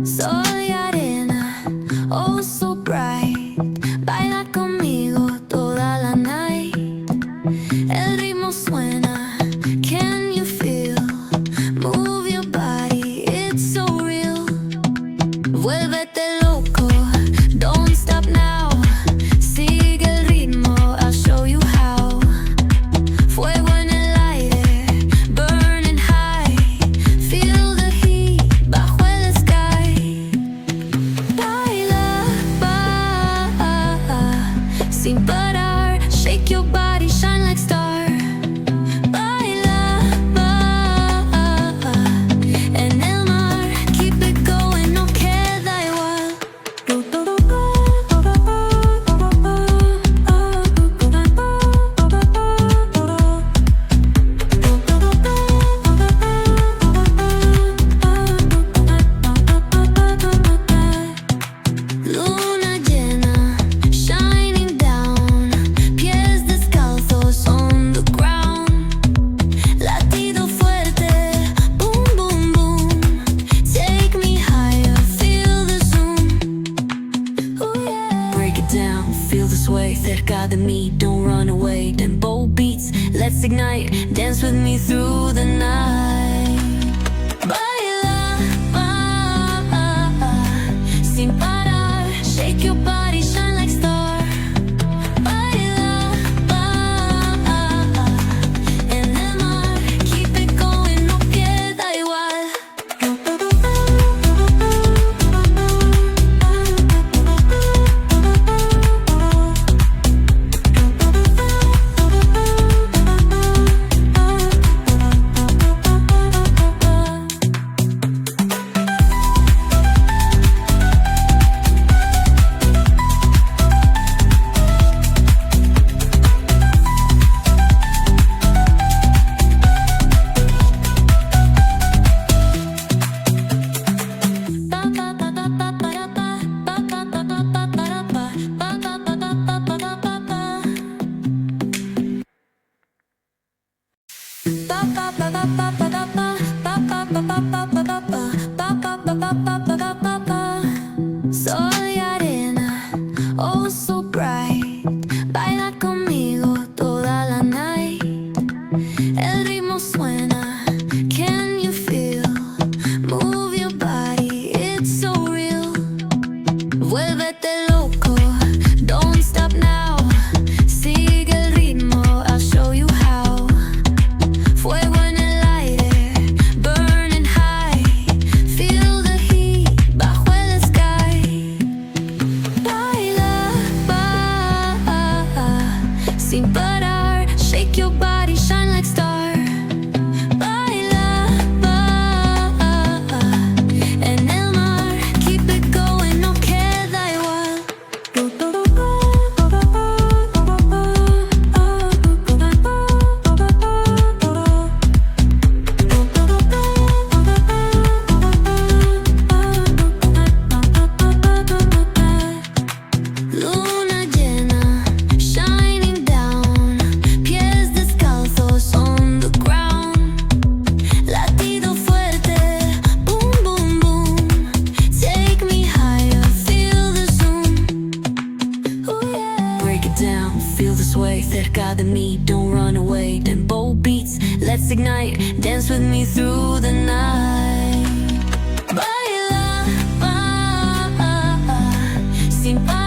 Soy arena, oh so bright. Baila conmigo toda la night. El ritmo suena, can you feel? Move your body, it's so real. Vuélvete loco, don't stop now. Sigue el ritmo, I'll show you how. Fuego en el aire, burning high. Feel the heat bajo el sky. Baila, sin parar. Shake your body, shine like star. Baila, en el mar. Keep it going, no queda igual. Luna llena, shining down. Pies descalzos on the ground. Latido fuerte, boom, boom, boom. Take me higher, feel the zoom. Ooh, yeah. Break it down, feel the sway. Cerca de mí, don't run away. Tempo beats, let's ignite. Dance with me through the night. Baila, sin parar. Shake your body, shine like star. Baila, en el mar. Keep it going, no queda igual. Soy arena, oh so bright. Baila conmigo toda la night. El ritmo suena, can you feel? Move your body, it's so real. Vuélvete loco, don't stop now. Sigue el ritmo, I'll show you how. Fuego en el aire, burning high. Feel the heat bajo el sky. Baila, sin parar. Shake your body, shine like star. Baila, en el mar. Keep it going, no queda igual. Luna llena, shining down. Pies descalzos on the ground. Latido fuerte, boom, boom, boom. Take me higher, feel the zoom. Ooh, yeah. Break it down, feel the sway. Cerca de mí, don't run away. Tempo beats, let's ignite. Dance with me through the night. Baila, sin parar.